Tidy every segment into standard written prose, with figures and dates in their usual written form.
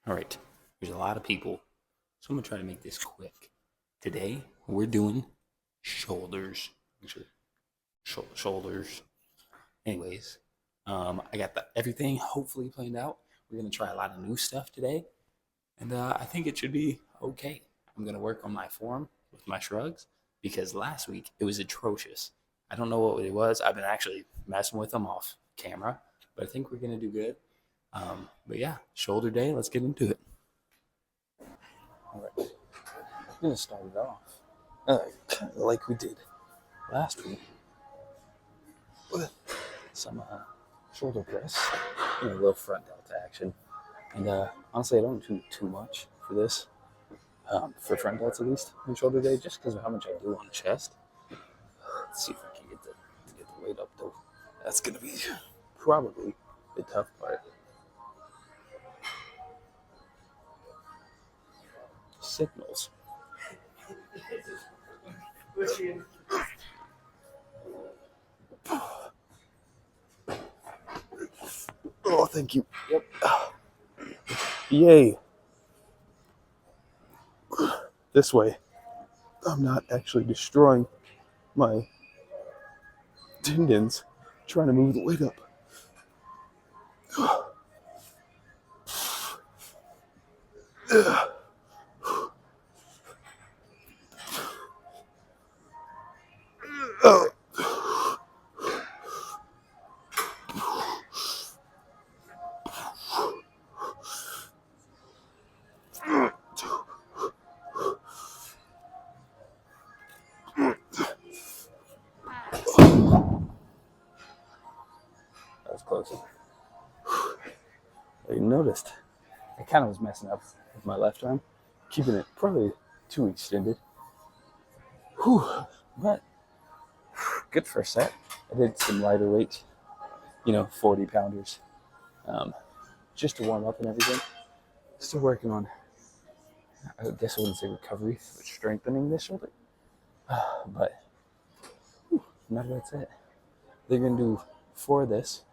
All right, there's a lot of people, so I'm gonna try to make this quick. Today we're doing shoulders. Shoulders. Anyways, I got everything hopefully planned out. We're gonna try a lot of new stuff today, and I think it should be okay. I'm gonna work on my form with my shrugs because last week it was atrocious. I don't know what it was. I've been actually messing with them off camera, but I think we're gonna do good. But yeah, shoulder day. Let's get into it. All right, I'm gonna start it off kind of like we did last week with some shoulder press and a little front delt action. And honestly, I don't do too much for this, for front delts at least on shoulder day, just because of how much I do on the chest. Let's see if I can get the weight up though. That's gonna be probably the tough part. Signals. Oh, thank you. Yep. Yay. This way, I'm not actually destroying my tendons trying to move the weight up. That was close. You noticed I kind of was messing up with my left arm, keeping it probably too extended. Whew. But good first set. I did some lighter weight, 40 pounders, just to warm up and everything. Still working on, I guess I wouldn't say recovery, but strengthening this shoulder. But not a bad set. They're going to do 4 of this,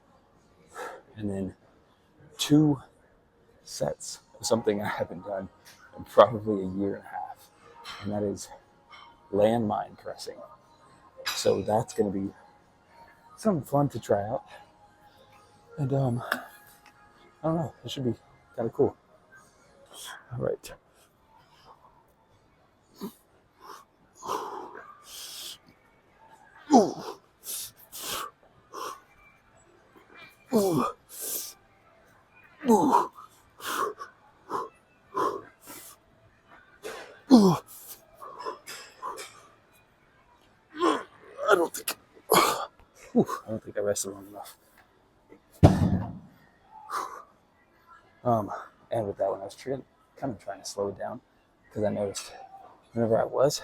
and then 2 sets of something I haven't done in probably a year and a half, and that is landmine pressing. So that's going to be something fun to try out. And I don't know, it should be kind of cool. All right. Ooh. Ooh. Ooh. Ooh. I don't think I rested long enough. And with that one, I was kind of trying to slow it down because I noticed whenever I was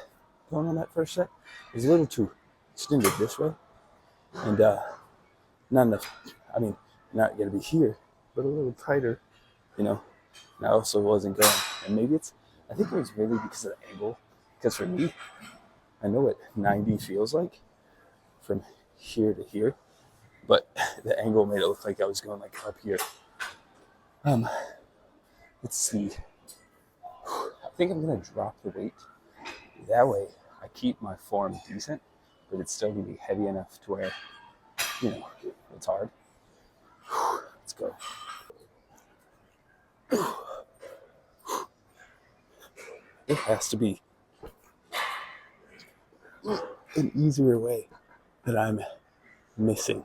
going on that first set, it was a little too extended this way, and not enough. I mean, not going to be here, but a little tighter, And I also wasn't going, and maybe I think it was really because of the angle. Because for me, I know what 90 feels like from here to here, but the angle made it look like I was going like up here. Let's see. I think I'm gonna drop the weight. That way, I keep my form decent, but it's still gonna be heavy enough to where, it's hard. Let's go. It has to be an easier way that I'm missing.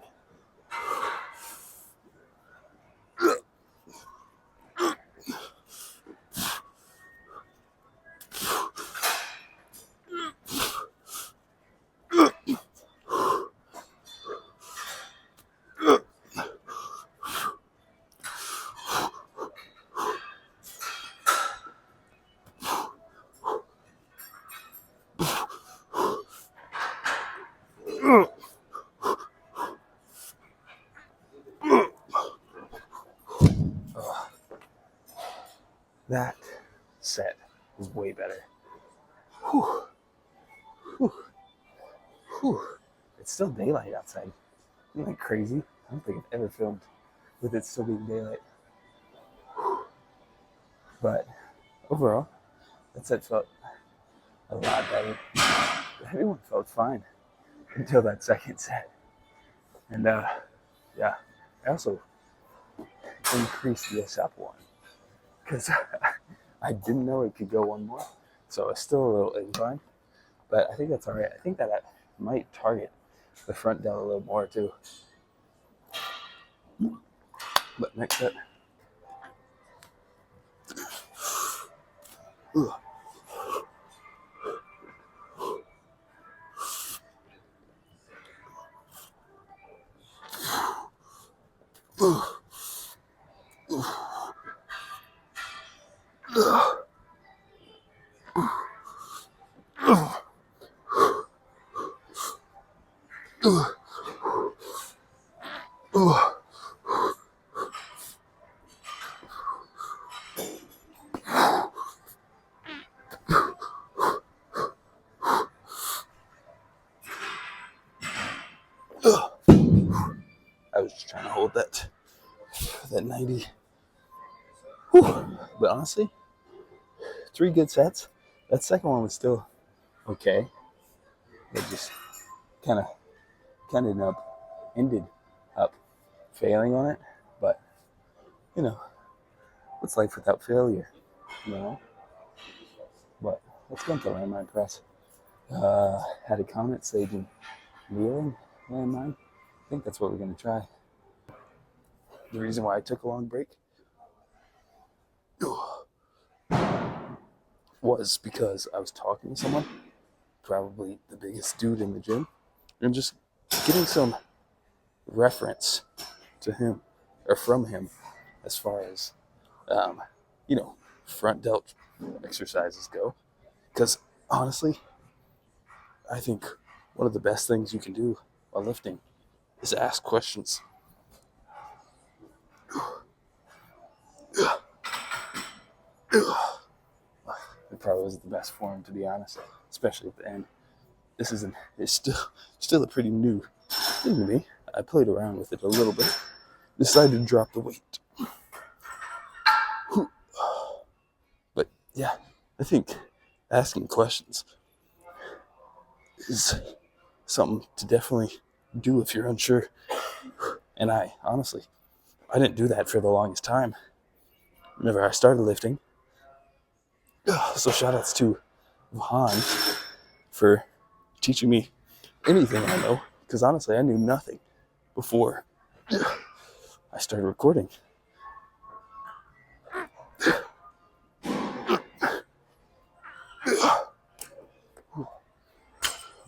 That set is way better. Whew. Whew. Whew. It's still daylight outside. Isn't that crazy? I don't think I've ever filmed with it still being daylight. But overall, that set felt a lot better. The heavy one felt fine until that second set. And yeah, I also increased this up one because I didn't know it could go one more. So it's still a little incline, but I think that's all right. I think that I might target the front delt a little more too. But next set. Ugh. I was just trying to hold that 90. Whew. But honestly, 3 good sets. That second one was still okay. It just kind of ended up failing on it. But you know, what's life without failure? You know. But let's go into landmine press. Had a comment saying kneeling landmine. I think that's what we're gonna try. The reason why I took a long break was because I was talking to someone, probably the biggest dude in the gym, and just getting some reference to him or from him as far as um, front delt exercises go. Because honestly, I think one of the best things you can do while lifting is ask questions. It probably wasn't the best form, to be honest, especially at the end. It's still a pretty new thing to me. I played around with it a little bit, decided to drop the weight. But yeah, I think asking questions is something to definitely do if you're unsure. And I didn't do that for the longest time whenever I started lifting. So shout outs to Han for teaching me anything I know, because honestly I knew nothing before I started recording.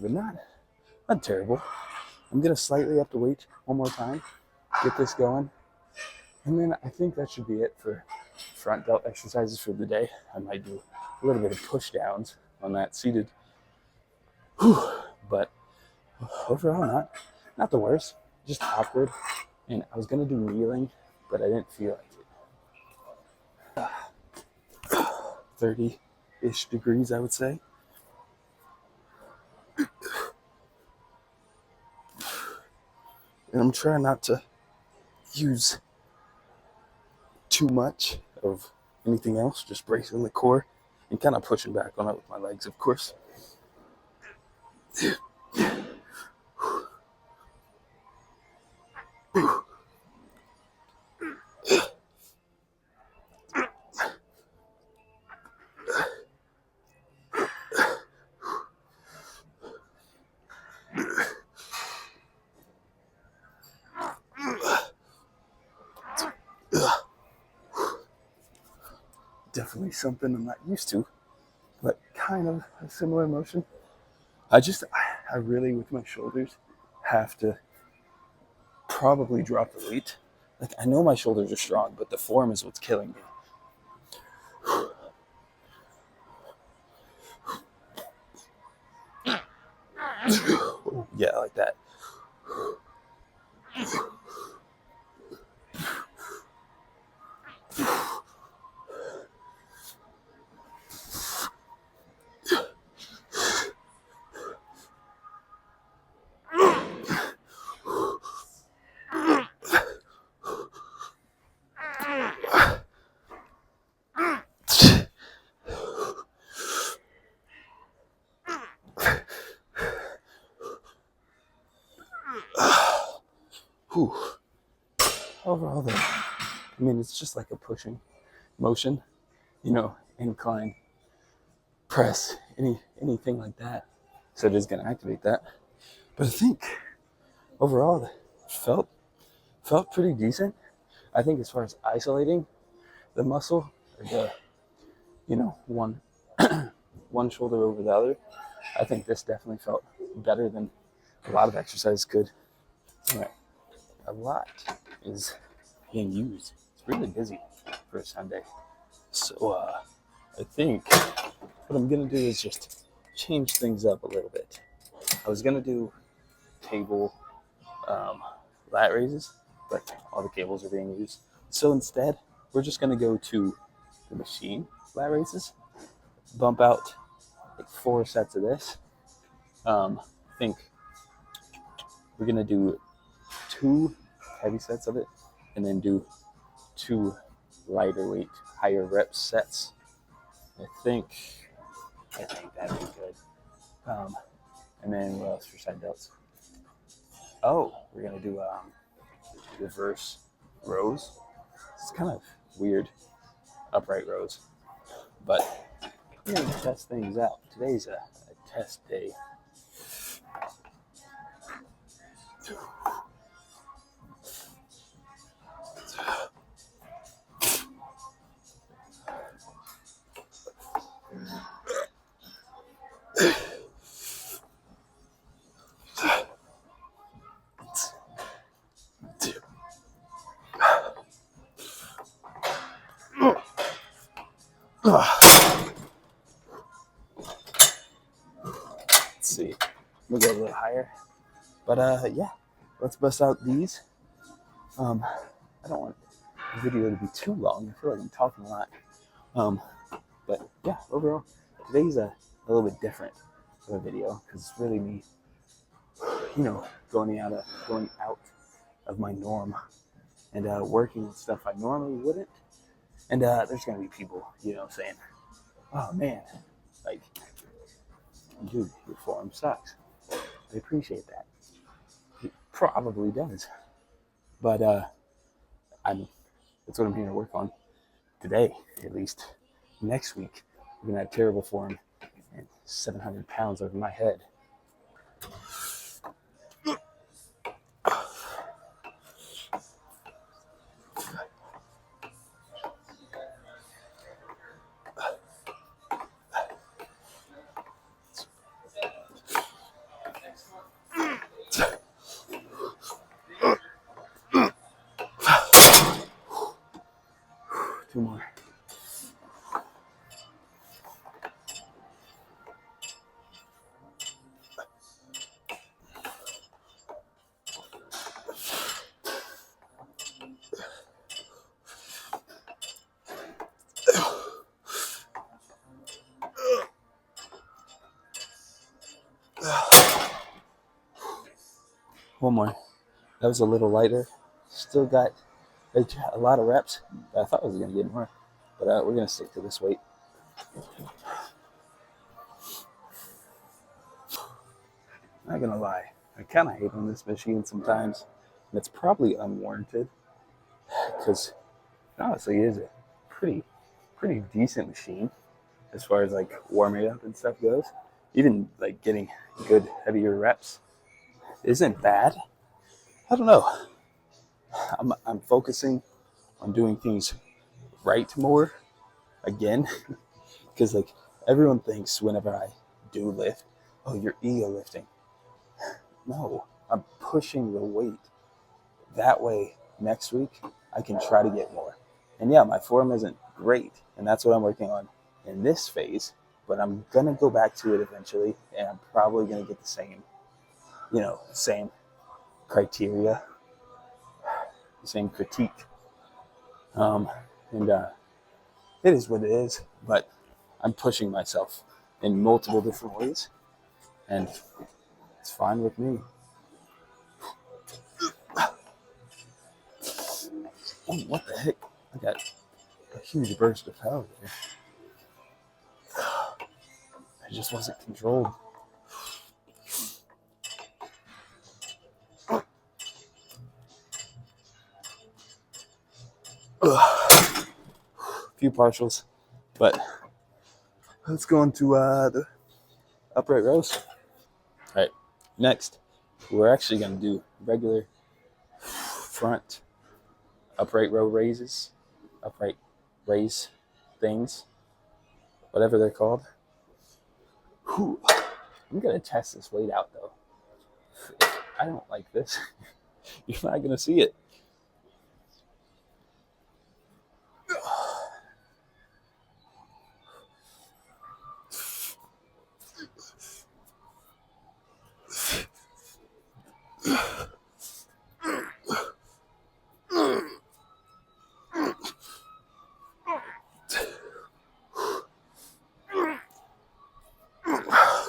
But not terrible. I'm gonna slightly have to wait one more time, get this going, and then I think that should be it for front delt exercises for the day. I might do a little bit of push downs on that seated. But overall, not the worst, just awkward. And I was gonna do kneeling, but I didn't feel like it. 30-ish degrees, I would say. And I'm trying not to use too much of anything else, just bracing the core and kind of pushing back on it with my legs, of course. Definitely something I'm not used to, but kind of a similar motion. I really, with my shoulders, have to probably drop the weight. Like, I know my shoulders are strong, but the form is what's killing me. Yeah, like that. Whew. Overall, though, I mean, it's just like a pushing motion, incline, press, anything like that. So it is going to activate that. But I think overall, it felt pretty decent. I think as far as isolating the muscle, or one one shoulder over the other, I think this definitely felt better than a lot of exercises could. All right. A lot is being used. It's really busy for a Sunday. So I think what I'm going to do is just change things up a little bit. I was going to do table lat raises, but all the cables are being used. So instead, we're just going to go to the machine lat raises, bump out like 4 sets of this. I think we're going to do 2 heavy sets of it, and then do 2 lighter weight, higher rep sets. I think that'd be good. And then what else for side delts? Oh, we're gonna do reverse rows. It's kind of weird, upright rows, but we're gonna test things out. Today's a test day. Let's see. We'll go a little higher. But yeah, let's bust out these. I don't want the video to be too long. I feel like I'm talking a lot. But yeah, overall, today's a little bit different of a video because it's really me, going out of my norm and working with stuff I normally wouldn't. And there's gonna be people, saying, "Oh man, like, dude, your form sucks." I appreciate that. It probably does, but that's what I'm here to work on today, at least. Next week, I'm gonna have terrible form and 700 pounds over my head. Two more. One more. That was a little lighter. Still got a lot of reps. I thought I was going to get more, but we're going to stick to this weight. Not going to lie. I kind of hate on this machine sometimes. And it's probably unwarranted because honestly, it is a pretty decent machine as far as like warming up and stuff goes. Even like getting good heavier reps isn't bad. I don't know. I'm focusing on doing things right more again because like everyone thinks whenever I do lift, oh, you're ego lifting. No, I'm pushing the weight. That way next week I can try to get more. And yeah, my form isn't great, and that's what I'm working on in this phase, but I'm gonna go back to it eventually, and I'm probably gonna get the same criteria, the same critique. And it is what it is, but I'm pushing myself in multiple different ways, and it's fine with me. Oh, what the heck? I got a huge burst of power there. I just wasn't controlled. few partials, but let's go into the upright rows. All right, next, we're actually going to do regular front upright row raises, upright raise things, whatever they're called. Whew. I'm going to test this weight out, though. If I don't like this, you're not going to see it.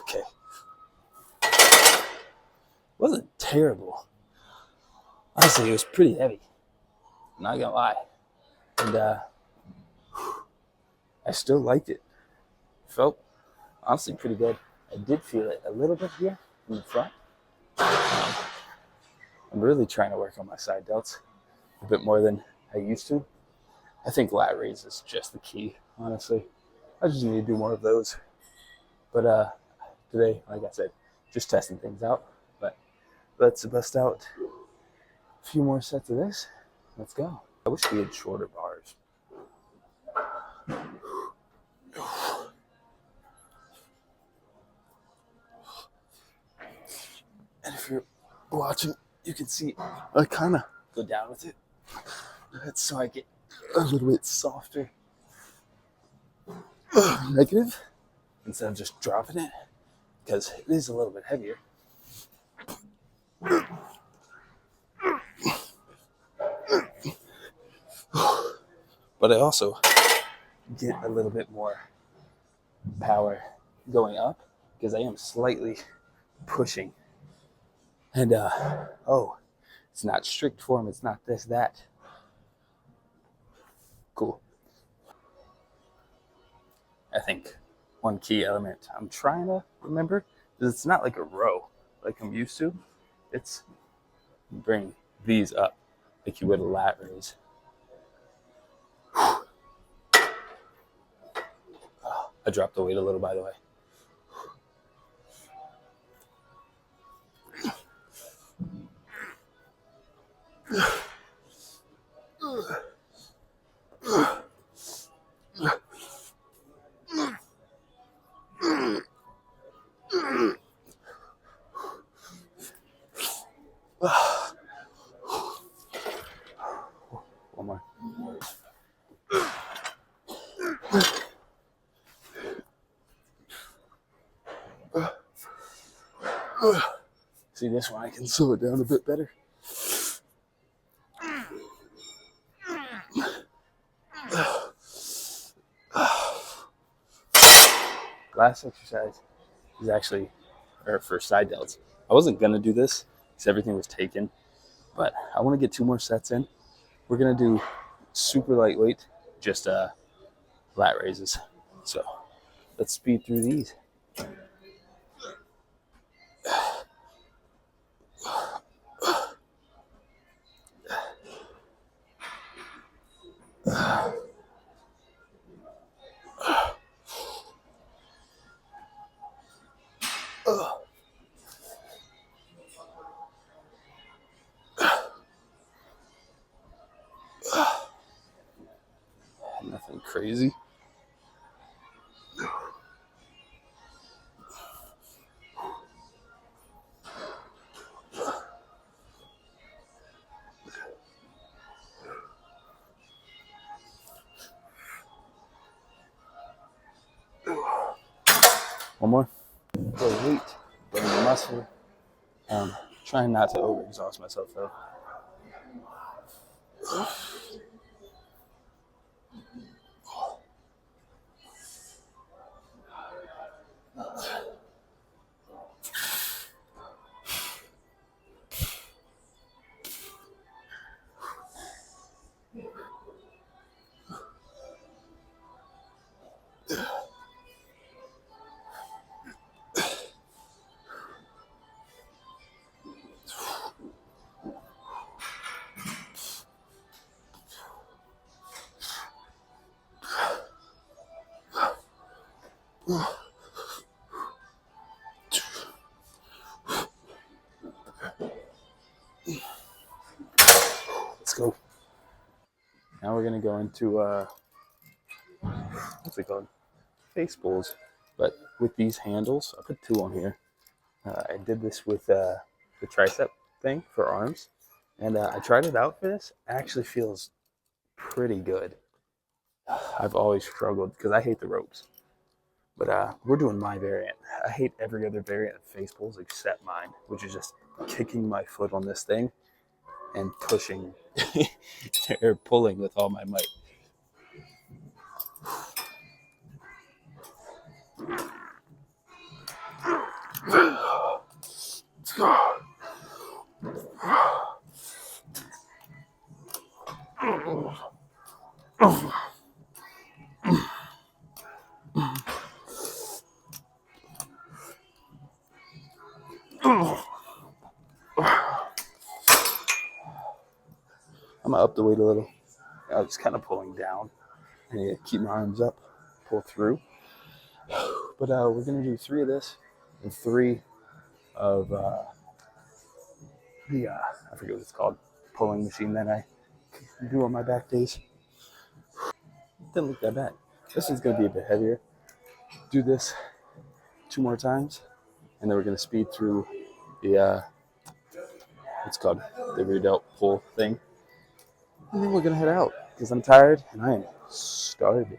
Okay. Wasn't terrible. Honestly, it was pretty heavy. Not gonna lie. And I still liked it. Felt honestly pretty good. I did feel it a little bit here in the front. I'm really trying to work on my side delts a bit more than I used to. I think lat raise is just the key, honestly. I just need to do more of those. But today, like I said, just testing things out. But let's bust out a few more sets of this. Let's go. I wish we had shorter bars. And if you're watching, you can see I kind of go down with it. That's so I get a little bit softer. Negative instead of just dropping it, because it is a little bit heavier. But I also get a little bit more power going up because I am slightly pushing. And it's not strict form, it's not this, that. Cool. I think one key element I'm trying to remember is it's not like a row like I'm used to. It's bring these up like you would a lat raise. I dropped the weight a little, by the way. One more. See, this one I can slow it down a bit better. Last exercise is actually for side delts. I wasn't gonna do this because everything was taken, but I want to get 2 more sets in. We're gonna do super lightweight, just lat raises. So let's speed through these. Nothing crazy. One more. Go weight, burn the muscle. Trying not to overexhaust myself though. Let's go. Now we're gonna go into what's it called? Face pulls, but with these handles. I put two on here. I did this with the tricep thing for arms, and I tried it out for this. It actually feels pretty good. I've always struggled because I hate the ropes, but we're doing my variant. I hate every other variant of face pulls except mine, which is just kicking my foot on this thing and pushing or pulling with all my might. I'm gonna up the weight a little. I was kind of pulling down. And keep my arms up, pull through. But we're gonna do 3 of this and 3 of the I forget what it's called, pulling machine that I do on my back days. Didn't look that bad. This is gonna be a bit heavier. Do this 2 more times, and then we're gonna speed through the what's it called, the rear delt pull thing, and then we're gonna head out because I'm tired and I am starving.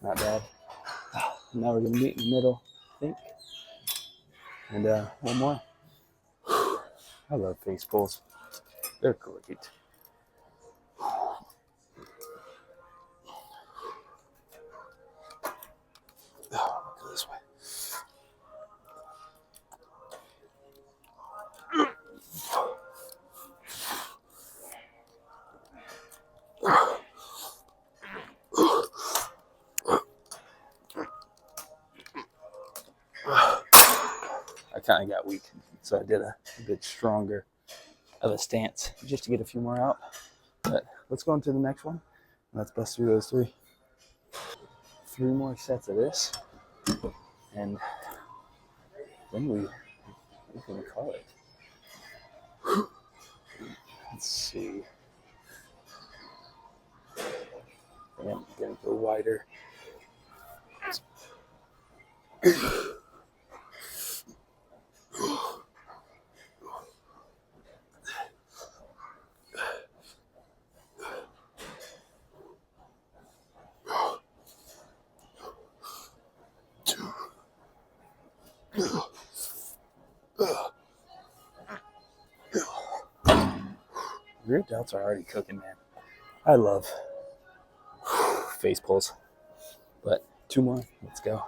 Not bad. Now we're gonna meet in the middle, I think, and one more. I love face pulls. They're great. Oh, go this way. I kind of got weak, so I did a bit stronger of a stance just to get a few more out. But let's go into the next one. Let's bust through those 3. 3 more sets of this, and then we can call it. Let's see. I'm gonna go wider. Rear delts are already cooking, man. I love face pulls, but 2 more. Let's go.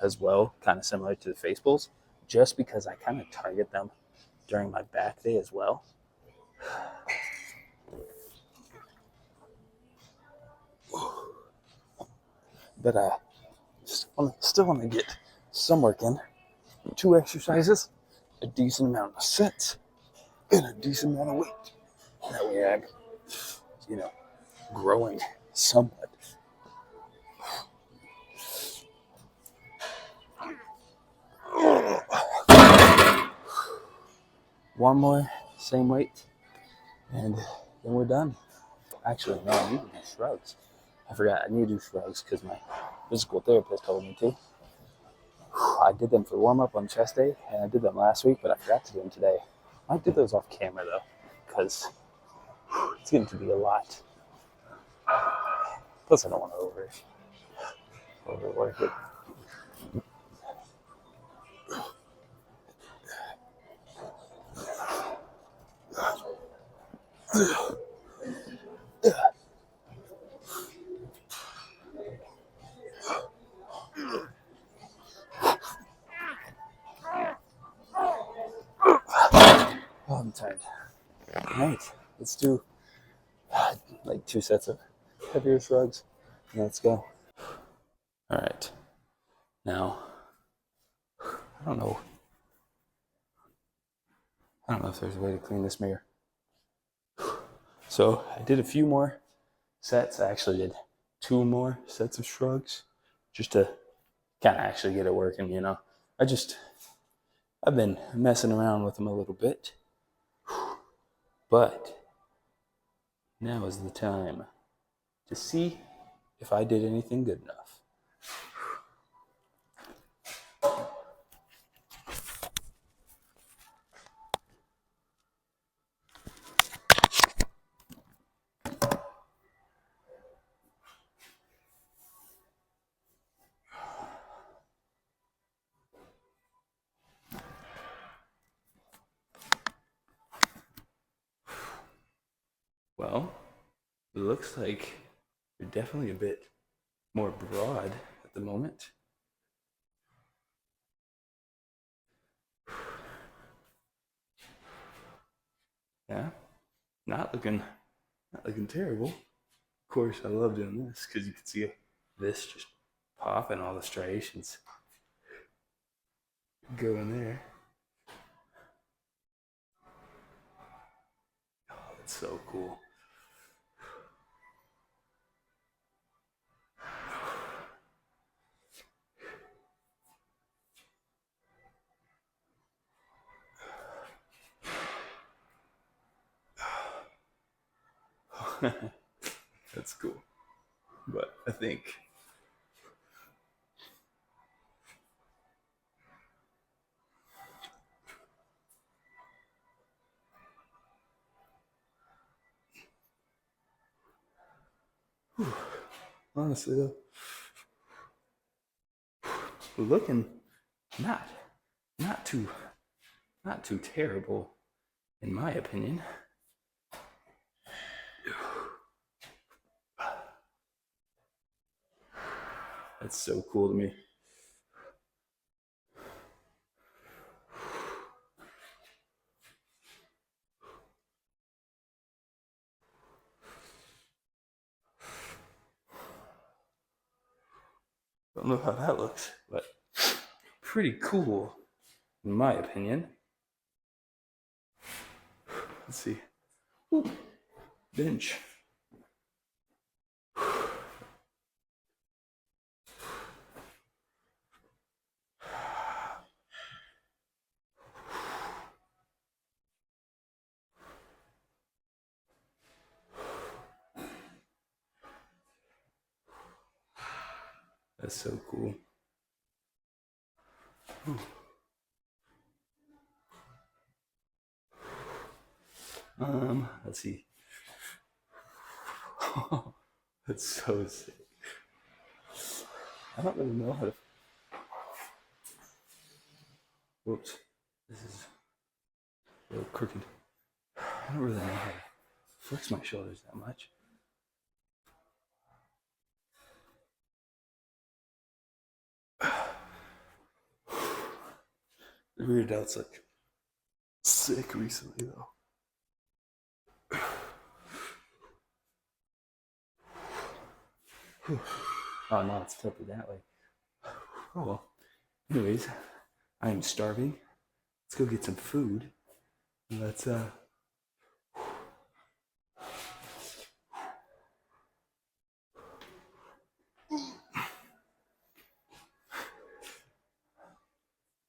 As well, kind of similar to the face pulls, just because I kind of target them during my back day as well. But still want to get some work in. 2 exercises, a decent amount of sets, and a decent amount of weight. That way I'm, growing somewhat. One more, same weight, and then we're done. Actually, no, I need to do shrugs. I forgot, I need to do shrugs because my physical therapist told me to. I did them for warm-up on chest day, and I did them last week, but I forgot to do them today. I might do those off camera, though, because it's getting to be a lot. Plus, I don't want to overwork it. Oh, I'm tired. All right, let's do like 2 sets of heavier shrugs. Let's go. All right. Now, I don't know. I don't know if there's a way to clean this mirror. So I did a few more sets. I actually did 2 more sets of shrugs just to kind of actually get it working, you know. I've been messing around with them a little bit, but now is the time to see if I did anything good enough. Well, it looks like you're definitely a bit more broad at the moment. Yeah, not looking, not looking terrible. Of course, I love doing this because you can see this just popping all the striations go in there. Oh, that's so cool. That's cool. But I think honestly though, looking not not too not too terrible in my opinion. That's so cool to me. Don't know how that looks, but pretty cool in my opinion. Let's see. Ooh, bench. That's so cool. Let's see. That's so sick. I don't really know how to. Whoops, this is a little crooked. I don't really know how to flex my shoulders that much. The rear delts look sick recently though. Oh no, it's tilted that way. Oh well. Anyways, I am starving. Let's go get some food. Let's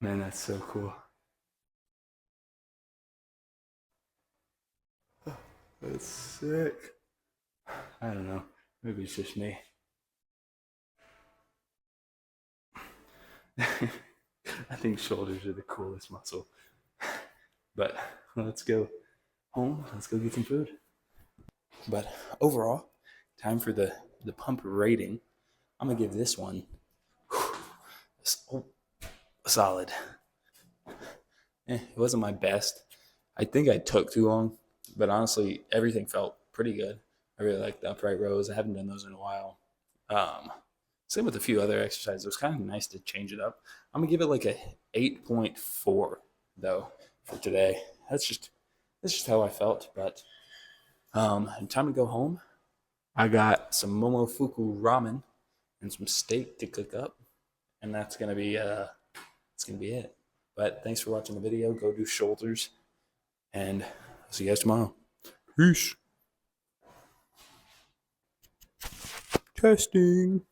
Man, that's so cool. That's sick. I don't know. Maybe it's just me. I think shoulders are the coolest muscle. But let's go home. Let's go get some food. But overall, time for the pump rating. I'm gonna give this one a solid. It wasn't my best. I think I took too long, but honestly, everything felt pretty good. I really like the upright rows. I haven't done those in a while. Um, Same with a few other exercises. It was kind of nice to change it up. I'm gonna give it like a 8.4 though for today. that's just how I felt. But time to go home. I got some momofuku ramen and some steak to cook up, and it's gonna be it. But thanks for watching the video. Go do shoulders, and I'll see you guys tomorrow. Peace. Testing.